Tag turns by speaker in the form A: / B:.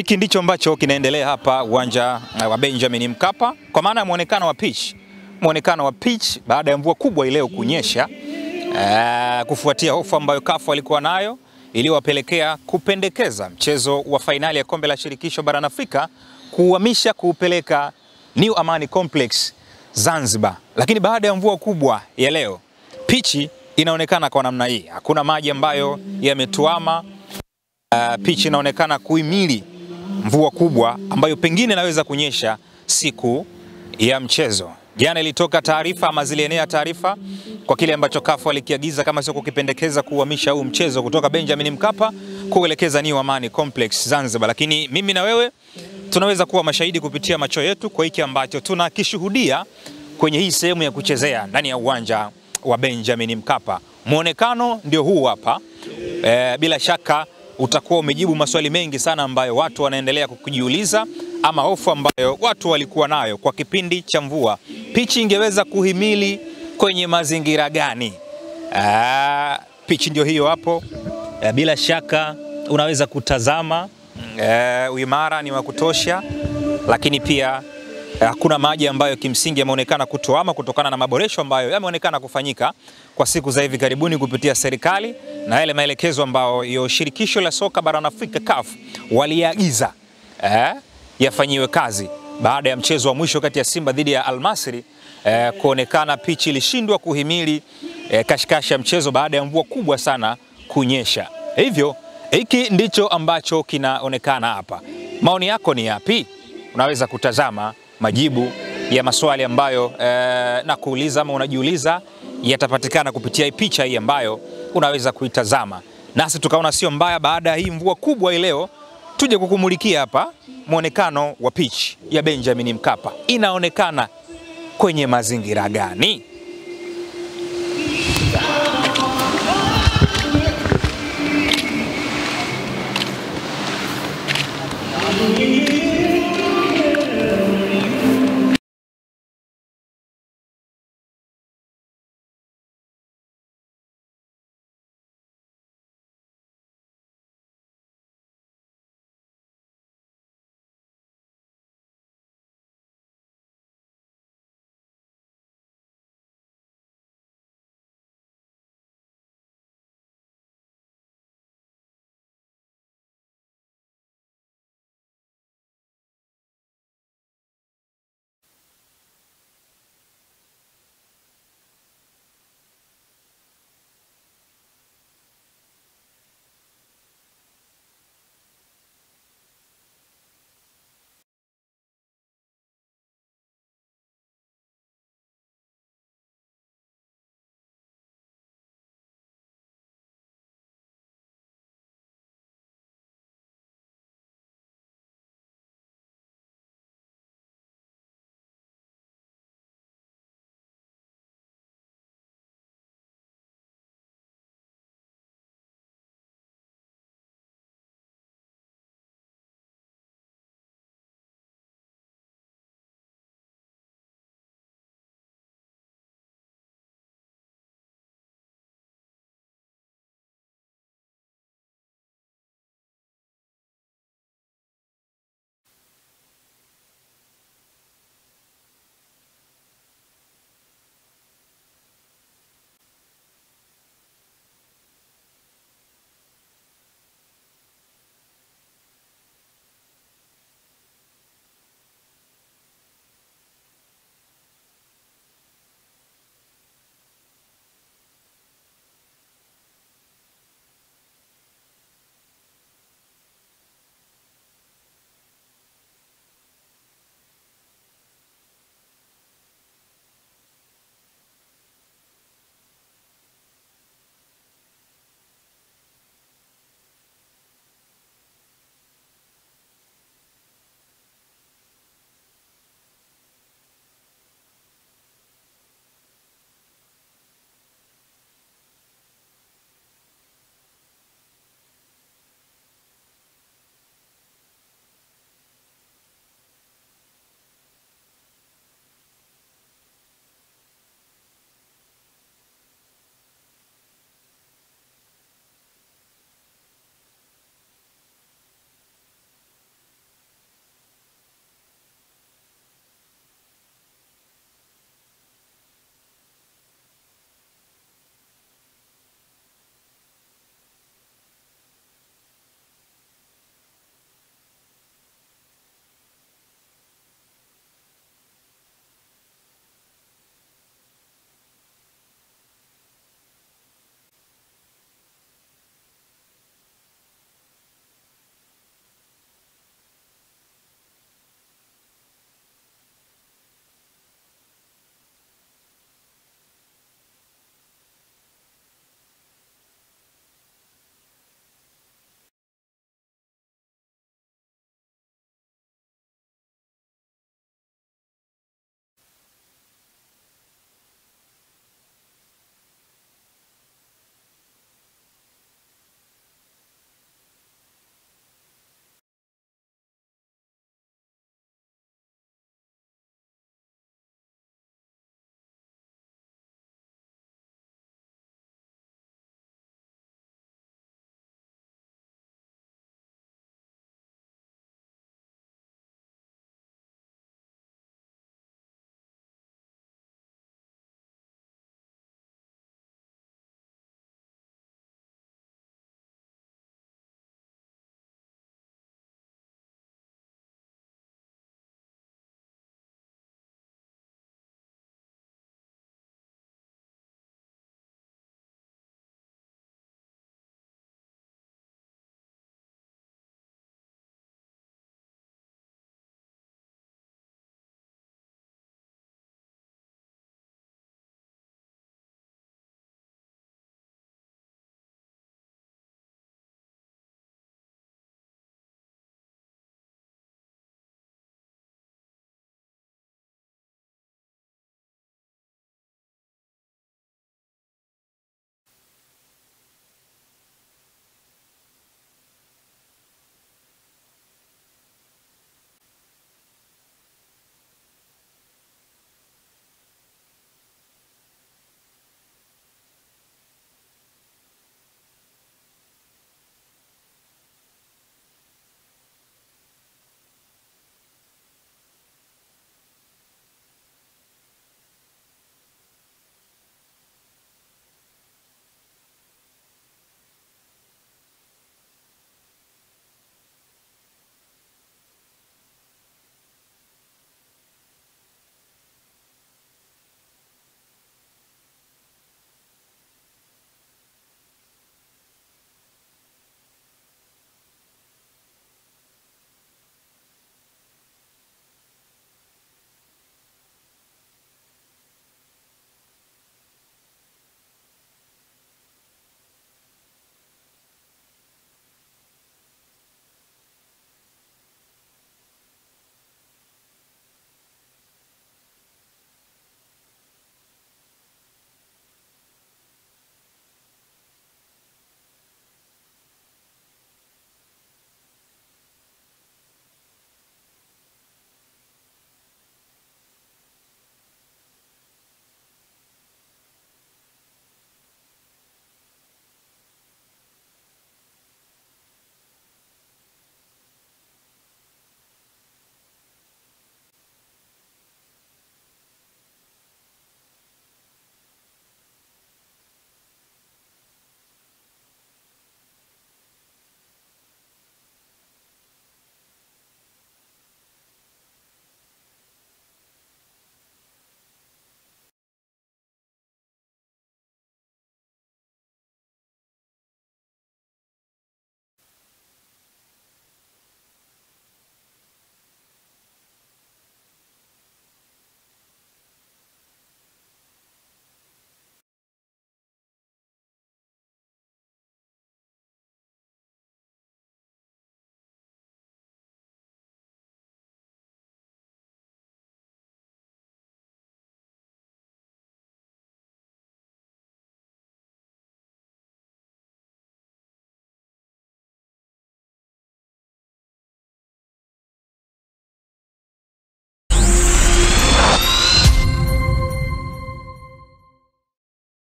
A: Hiki ndicho ambacho kinaendelea hapa uwanja wa Benjamin Mkapa kwa maana ya muonekano wa pitch. Muonekano wa pitch baada ya mvua kubwa ileo kunyesha kufuatia hofu ambayo CAF walikuwa nayo iliwapelekea kupendekeza mchezo wa fainali ya kombe la shirikisho barani Afrika kuhamisha kuupeleka New Amani Complex Zanzibar. Lakini baada ya mvua kubwa ya leo, pitch inaonekana kwa namna hii. Hakuna maji ambayo yametuama. Pitch inaonekana kuhimili mvua kubwa ambayo pengine inaweza kunyesha siku ya mchezo. Jana ilitoka taarifa ama zilienea taarifa kwa kile ambacho CAF walikiagiza kama sio kukipendekeza kuhamisha huu mchezo kutoka Benjamin Mkapa kuelekeza New Amani Complex Zanzibar. Lakini mimi na wewe tunaweza kuwa mashahidi kupitia macho yetu kwa hiki ambacho tunakishuhudia kwenye hii sehemu ya kuchezea ndani ya uwanja wa Benjamin Mkapa. Muonekano ndio huu hapa. Bila shaka utakuwa umejibu maswali mengi sana ambayo watu wanaendelea kujiuliza, ama hofu ambayo watu walikuwa nayo kwa kipindi cha mvua. Pitch ingeweza kuhimili kwenye mazingira gani? Pitch ndio hiyo hapo. Bila shaka unaweza kutazama uimara ni wa kutosha, lakini pia hakuna maji ambayo kimsingi yameonekana kutoama kutokana na maboresho ambayo yameonekana kufanyika kwa siku za hivi karibuni kupitia serikali na yale maelekezo ambayo shirikisho la soka barani Afrika CAF waliagiza yafanyiwe kazi baada ya mchezo wa mwisho kati ya Simba dhidi ya Al Masry. Kuonekana pitch ilishindwa kuhimili kashikasha mchezo baada ya mvua kubwa sana kunyesha. Hivyo hiki ndicho ambacho kinaonekana hapa. Maoni yako ni yapi? Unaweza kutazama majibu ya maswali ambayo na kuuliza ama unajiuliza yatapatikana kupitia picha hii ambayo unaweza kuitazama. Nasi tukaona sio mbaya baada ya hii mvua kubwa leo tuje kukumulikia hapa muonekano wa pitch ya Benjamin Mkapa. Inaonekana kwenye mazingira gani?